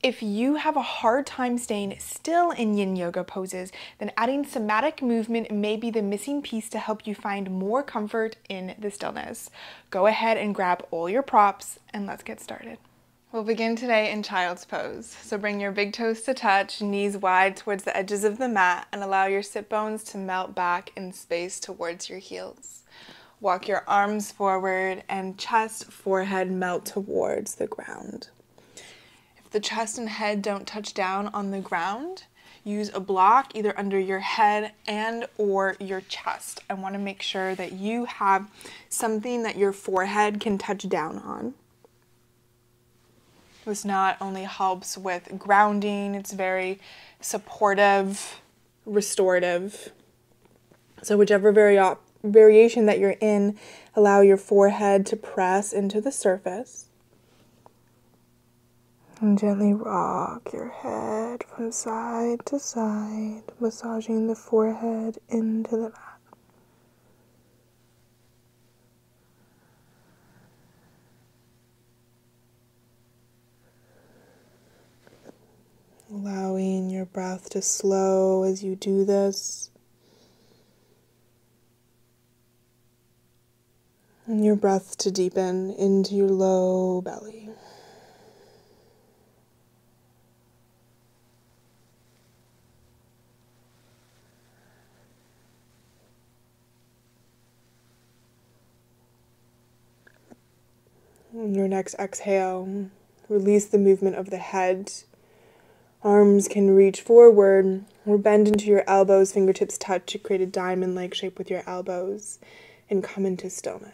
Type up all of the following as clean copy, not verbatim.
If you have a hard time staying still in yin yoga poses, then adding somatic movement may be the missing piece to help you find more comfort in the stillness. Go ahead and grab all your props and let's get started. We'll begin today in child's pose. So bring your big toes to touch, knees wide towards the edges of the mat, and allow your sit bones to melt back in space towards your heels. Walk your arms forward and chest, forehead melt towards the ground. If the chest and head don't touch down on the ground, use a block either under your head and or your chest. I want to make sure that you have something that your forehead can touch down on. This not only helps with grounding, it's very supportive, restorative. So whichever variation that you're in, allow your forehead to press into the surface. And gently rock your head from side to side, massaging the forehead into the mat. Allowing your breath to slow as you do this. And your breath to deepen into your low belly. On your next exhale, release the movement of the head. Arms can reach forward or bend into your elbows, fingertips touch to create a diamond-like shape with your elbows and come into stillness.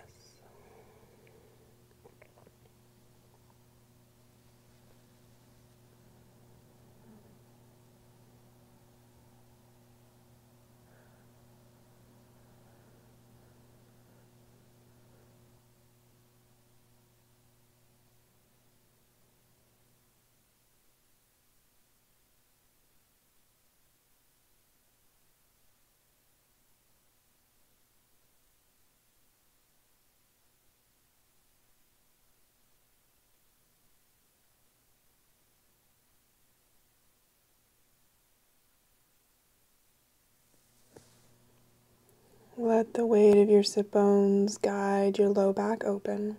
Let the weight of your sit bones guide your low back open.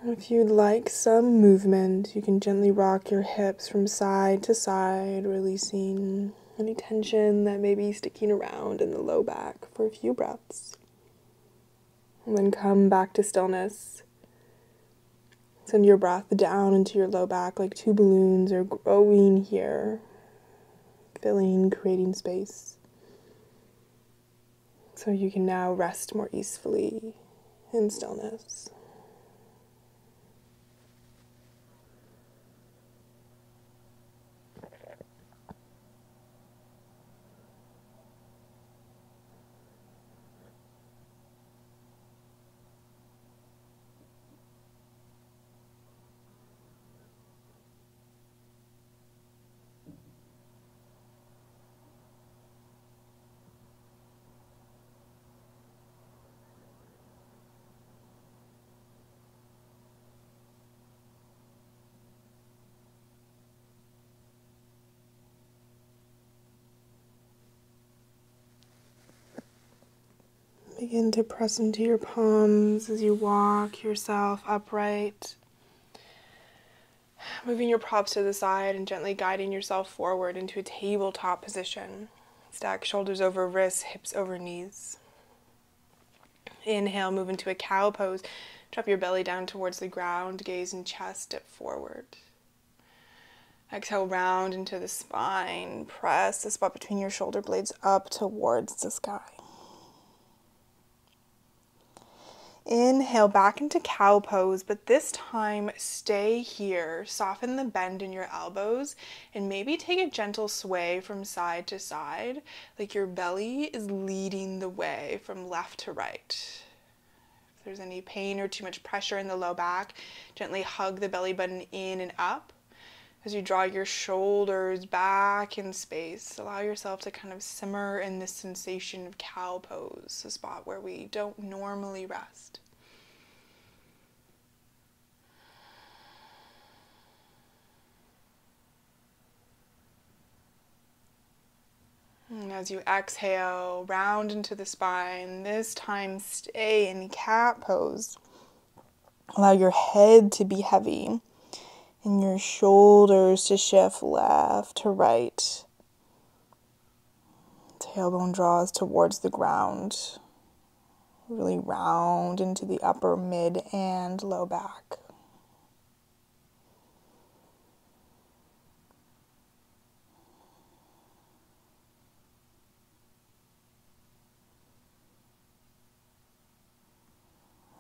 If you'd like some movement, you can gently rock your hips from side to side, releasing any tension that may be sticking around in the low back for a few breaths. And then come back to stillness. Send your breath down into your low back like two balloons are growing here. Filling, creating space. So you can now rest more easily in stillness. Begin to press into your palms as you walk yourself upright. Moving your props to the side and gently guiding yourself forward into a tabletop position. Stack shoulders over wrists, hips over knees. Inhale, move into a cow pose. Drop your belly down towards the ground, gaze and chest dip forward. Exhale, round into the spine. Press the spot between your shoulder blades up towards the sky. Inhale back into cow pose, but this time stay here. Soften the bend in your elbows and maybe take a gentle sway from side to side, like your belly is leading the way from left to right. If there's any pain or too much pressure in the low back, gently hug the belly button in and up. As you draw your shoulders back in space, allow yourself to kind of simmer in this sensation of cow pose, a spot where we don't normally rest. As you exhale, round into the spine. This time, stay in cat pose. Allow your head to be heavy and your shoulders to shift left to right. Tailbone draws towards the ground. Really round into the upper, mid, and low back.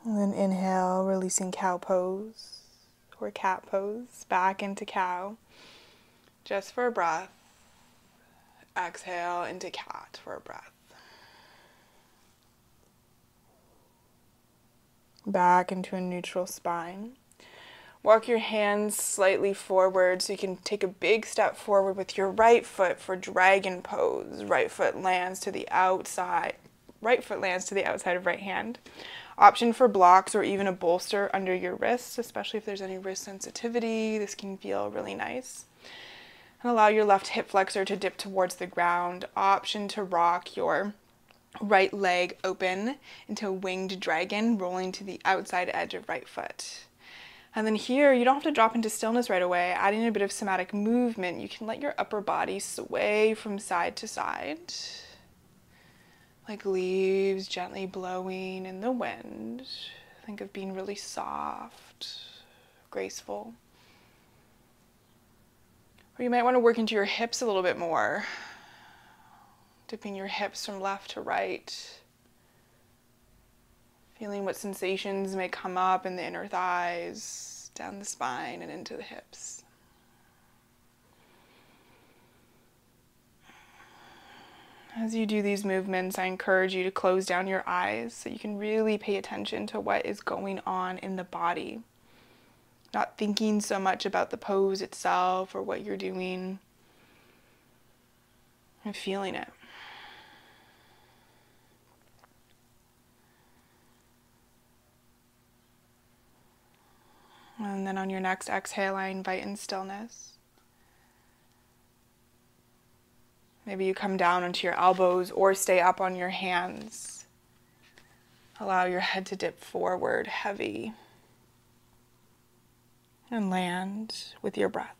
And then inhale, releasing cow pose or cat pose, back into cow. Just for a breath. Exhale into cat for a breath. Back into a neutral spine. Walk your hands slightly forward so you can take a big step forward with your right foot for dragon pose. Right foot lands to the outside. Right foot lands to the outside of right hand. Option for blocks or even a bolster under your wrists, especially if there's any wrist sensitivity. This can feel really nice. And allow your left hip flexor to dip towards the ground. Option to rock your right leg open into a winged dragon, rolling to the outside edge of right foot. And then here, you don't have to drop into stillness right away. Adding a bit of somatic movement, you can let your upper body sway from side to side, like leaves gently blowing in the wind. Think of being really soft, graceful. Or you might want to work into your hips a little bit more, dipping your hips from left to right, feeling what sensations may come up in the inner thighs, down the spine, and into the hips. As you do these movements, I encourage you to close down your eyes so you can really pay attention to what is going on in the body. Not thinking so much about the pose itself or what you're doing, and feeling it. And then on your next exhale, I invite in stillness. Maybe you come down onto your elbows or stay up on your hands. Allow your head to dip forward, heavy, and land with your breath.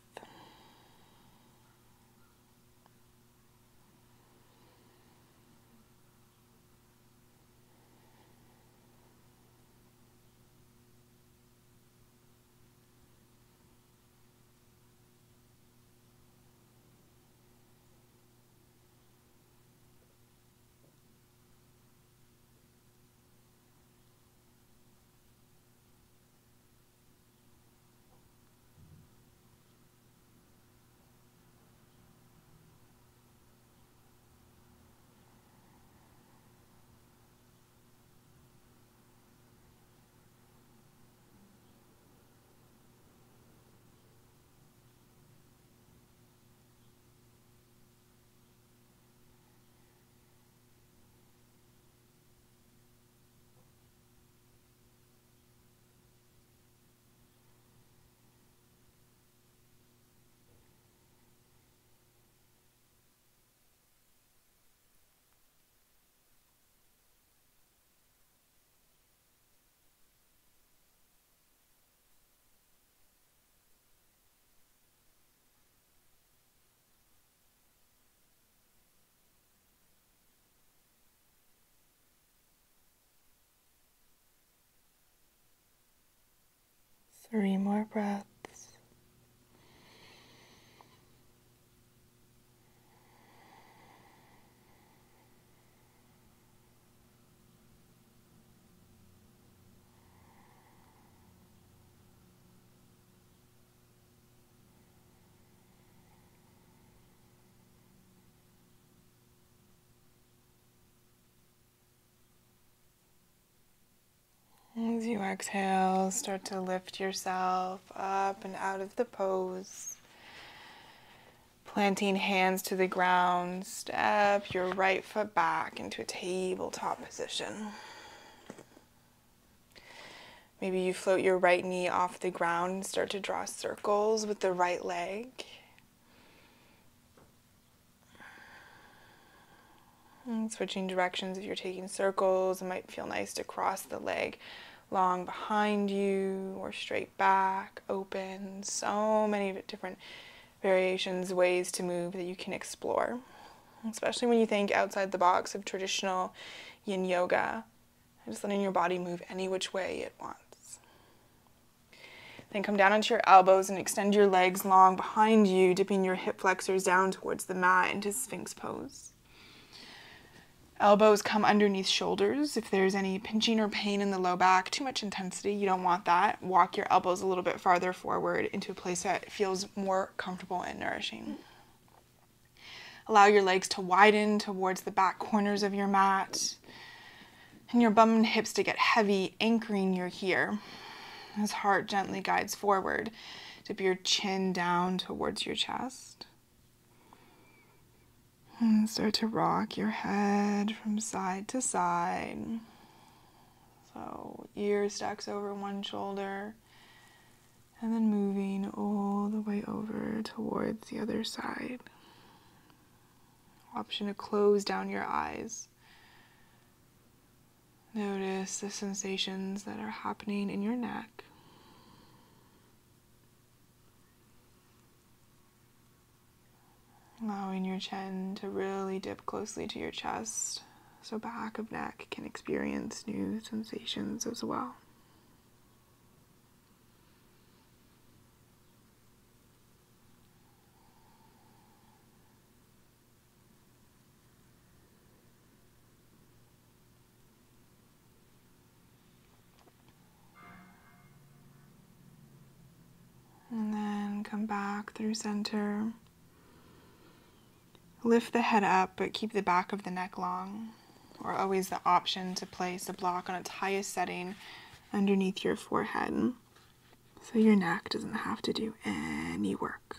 Three more breaths. As you exhale, start to lift yourself up and out of the pose. Planting hands to the ground, step your right foot back into a tabletop position. Maybe you float your right knee off the ground and start to draw circles with the right leg. And switching directions, if you're taking circles, it might feel nice to cross the leg long behind you or straight back, open. So many different variations, ways to move that you can explore, especially when you think outside the box of traditional yin yoga, just letting your body move any which way it wants. Then come down onto your elbows and extend your legs long behind you, dipping your hip flexors down towards the mat into Sphinx pose. Elbows come underneath shoulders. If there's any pinching or pain in the low back, too much intensity, you don't want that. Walk your elbows a little bit farther forward into a place that feels more comfortable and nourishing. Allow your legs to widen towards the back corners of your mat, and your bum and hips to get heavy, anchoring you here. As heart gently guides forward, dip your chin down towards your chest. And start to rock your head from side to side. So ear stacks over one shoulder, and then moving all the way over towards the other side. Option to close down your eyes. Notice the sensations that are happening in your neck. Allowing your chin to really dip closely to your chest, so back of neck can experience new sensations as well. And then come back through center. Lift the head up, but keep the back of the neck long, or always the option to place a block on its highest setting underneath your forehead, so your neck doesn't have to do any work.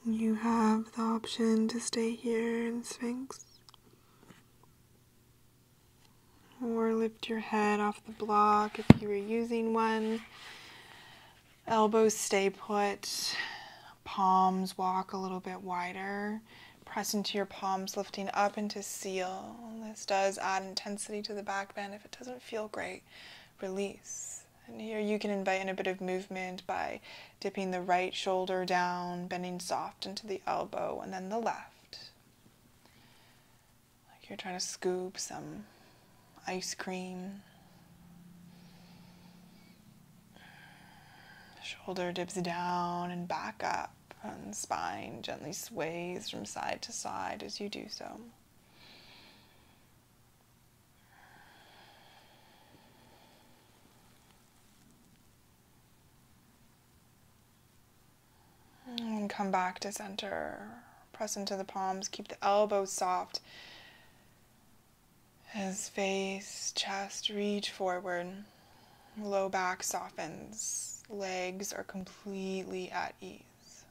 You have the option to stay here in Sphinx, or lift your head off the block if you were using one. Elbows stay put, palms walk a little bit wider. Press into your palms, lifting up into seal. This does add intensity to the back bend. If it doesn't feel great, release. And here you can invite in a bit of movement by dipping the right shoulder down, bending soft into the elbow, and then the left. Like you're trying to scoop some ice cream. Shoulder dips down and back up, and spine gently sways from side to side as you do so. And come back to center. Press into the palms. Keep the elbows soft as face, chest reach forward. Low back softens. Legs are completely at ease.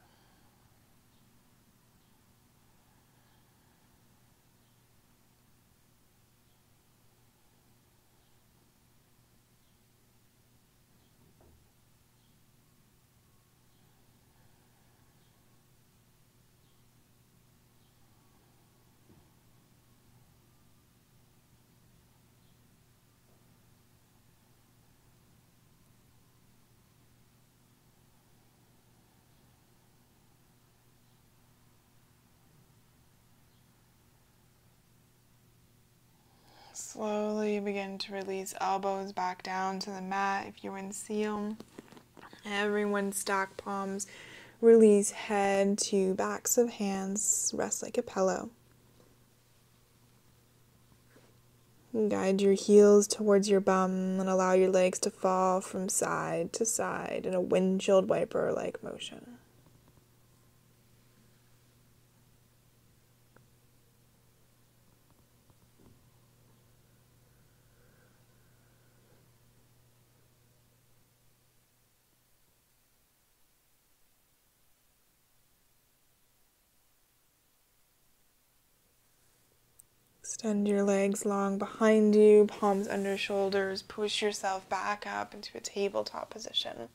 Slowly begin to release elbows back down to the mat if you're in seal. Everyone stack palms. Release head to backs of hands. Rest like a pillow. Guide your heels towards your bum and allow your legs to fall from side to side in a windshield wiper-like motion. Extend your legs long behind you, palms under shoulders. Push yourself back up into a tabletop position.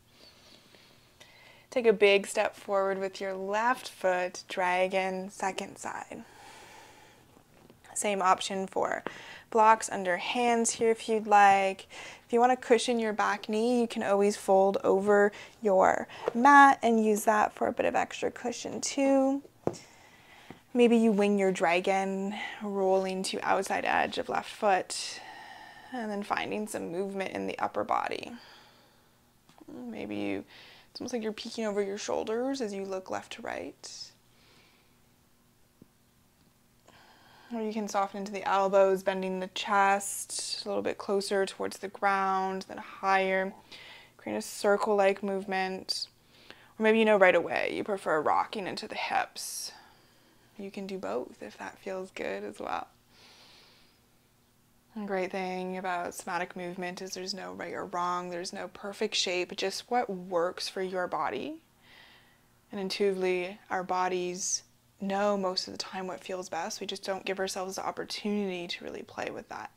Take a big step forward with your left foot, dragon, second side. Same option for blocks under hands here if you'd like. If you want to cushion your back knee, you can always fold over your mat and use that for a bit of extra cushion too. Maybe you wing your dragon, rolling to outside edge of left foot, and then finding some movement in the upper body. Maybe it's almost like you're peeking over your shoulders as you look left to right. Or you can soften into the elbows, bending the chest a little bit closer towards the ground, then higher. Create a circle-like movement. Or maybe you know right away you prefer rocking into the hips. You can do both if that feels good as well. The great thing about somatic movement is there's no right or wrong, there's no perfect shape, just what works for your body. And intuitively, our bodies know most of the time what feels best. We just don't give ourselves the opportunity to really play with that.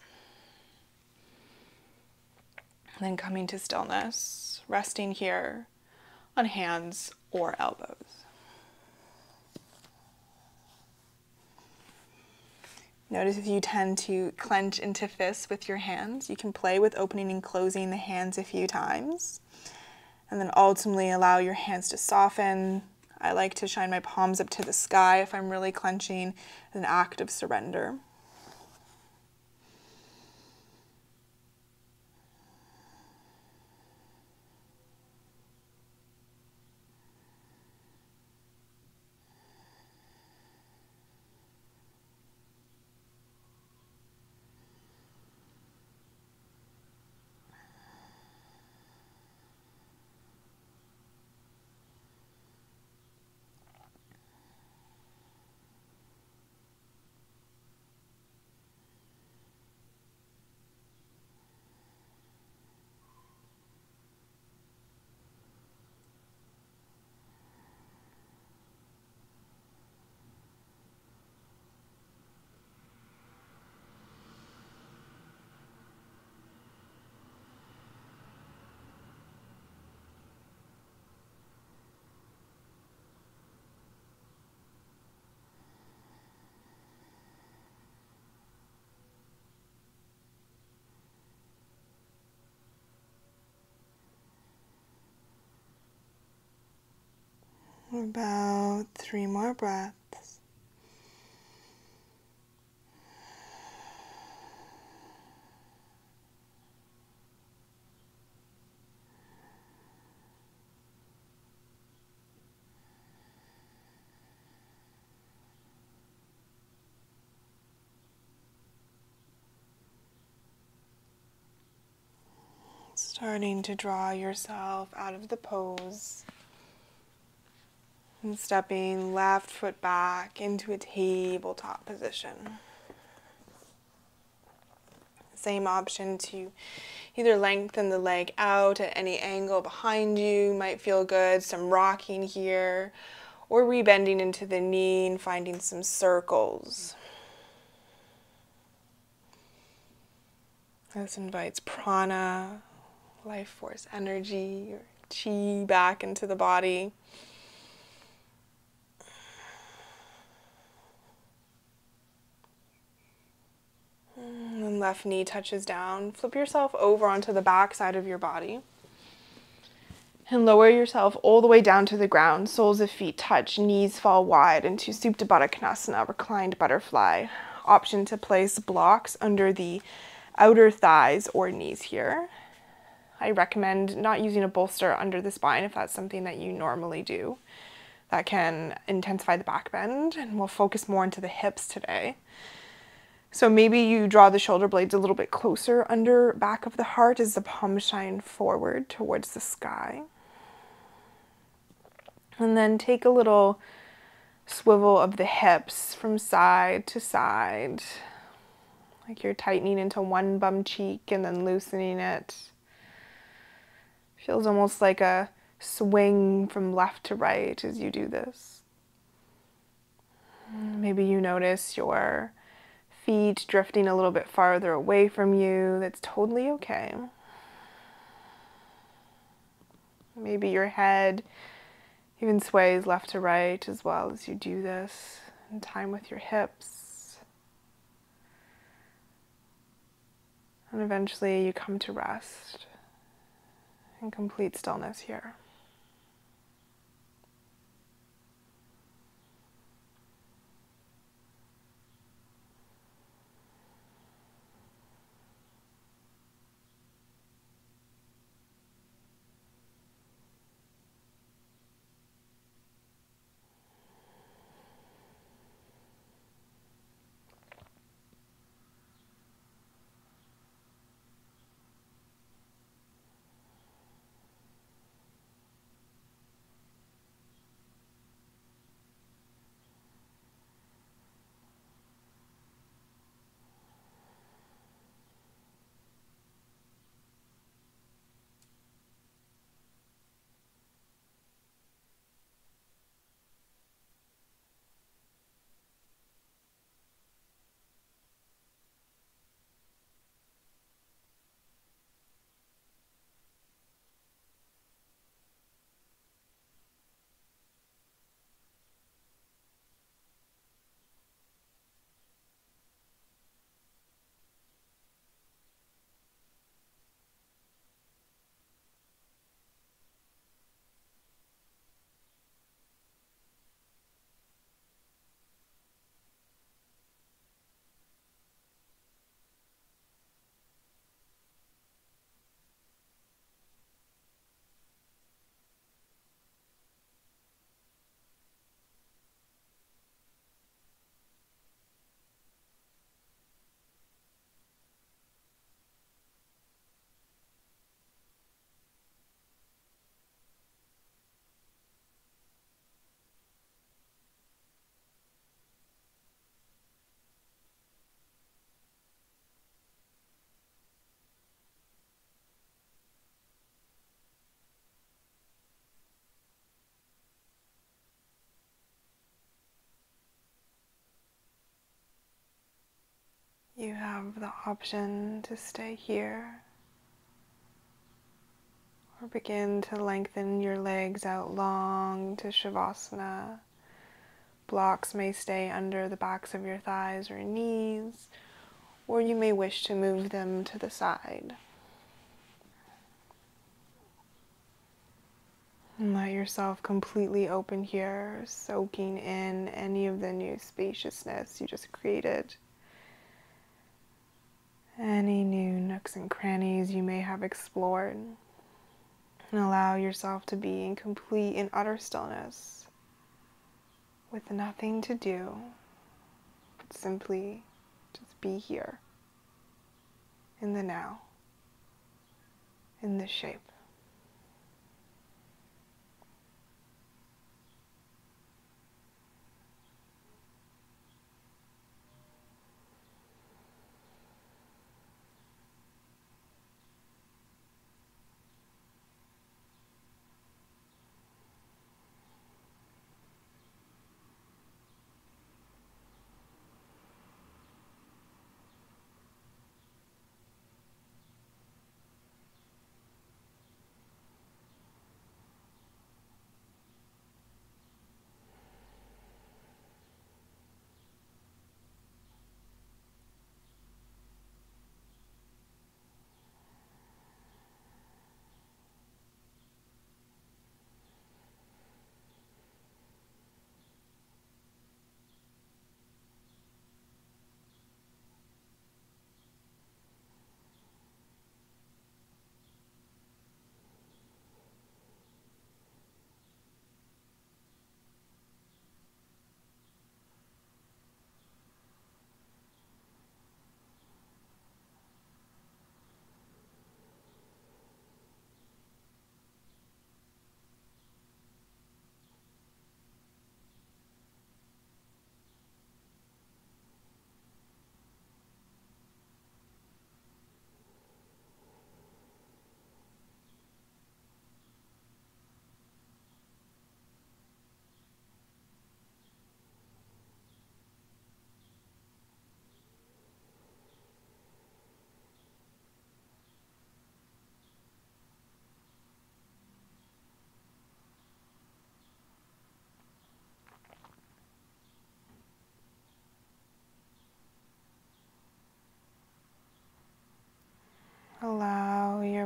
And then coming to stillness, resting here on hands or elbows. Notice if you tend to clench into fists with your hands, you can play with opening and closing the hands a few times. And then ultimately allow your hands to soften. I like to shine my palms up to the sky if I'm really clenching, as an act of surrender. About 3 more breaths. Starting to draw yourself out of the pose. And stepping left foot back into a tabletop position. Same option to either lengthen the leg out at any angle behind you, might feel good. Some rocking here, or rebending into the knee and finding some circles. This invites prana, life force energy, or chi back into the body. And left knee touches down. Flip yourself over onto the back side of your body. And lower yourself all the way down to the ground. Soles of feet touch, knees fall wide into Supta Baddha Konasana, reclined butterfly. option to place blocks under the outer thighs or knees here. I recommend not using a bolster under the spine if that's something that you normally do. That can intensify the back bend, and we'll focus more into the hips today. So maybe you draw the shoulder blades a little bit closer under back of the heart as the palms shine forward towards the sky. And then take a little swivel of the hips from side to side, like you're tightening into one bum cheek and then loosening it. Feels almost like a swing from left to right as you do this. Maybe you notice your feet drifting a little bit farther away from you. That's totally okay. Maybe your head even sways left to right as well as you do this in time with your hips. And eventually you come to rest in complete stillness here. You have the option to stay here or begin to lengthen your legs out long to Shavasana. Blocks may stay under the backs of your thighs or knees, or you may wish to move them to the side. And let yourself completely open here, soaking in any of the new spaciousness you just created. Any new nooks and crannies you may have explored. And allow yourself to be in complete and utter stillness with nothing to do, but simply just be here in the now, in this shape.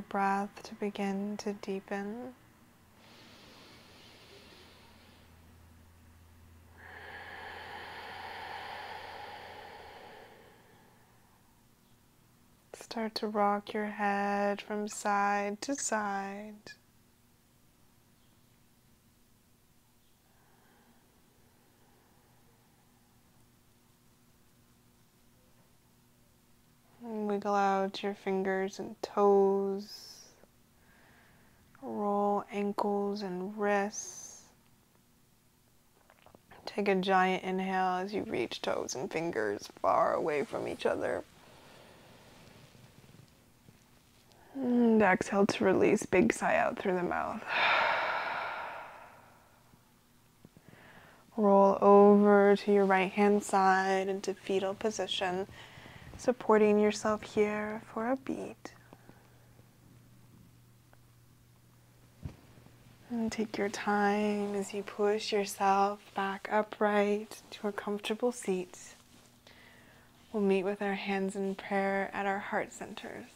breath to begin to deepen. Start to rock your head from side to side. And wiggle out your fingers and toes. Roll ankles and wrists. Take a giant inhale as you reach toes and fingers far away from each other. And exhale to release, big sigh out through the mouth. Roll over to your right hand side into fetal position, supporting yourself here for a beat. And take your time as you push yourself back upright to a comfortable seat. We'll meet with our hands in prayer at our heart centers.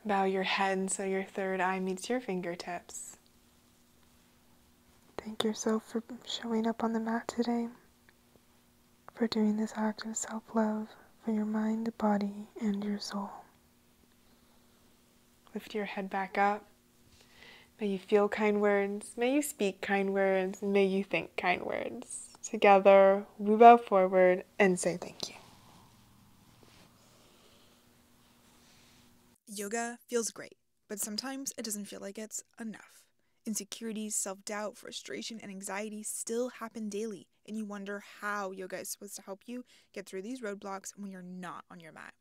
Bow your head so your third eye meets your fingertips. Thank yourself for showing up on the mat today, for doing this act of self-love for your mind, body, and your soul. Lift your head back up. May you feel kind words, may you speak kind words, and may you think kind words. Together, we bow forward and say thank you. Yoga feels great, but sometimes it doesn't feel like it's enough. Insecurities, self-doubt, frustration, and anxiety still happen daily, and you wonder how yoga is supposed to help you get through these roadblocks when you're not on your mat.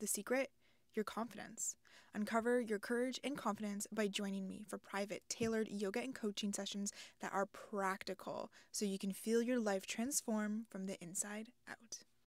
The secret? Your confidence. Uncover your courage and confidence by joining me for private, tailored yoga and coaching sessions that are practical so you can feel your life transform from the inside out.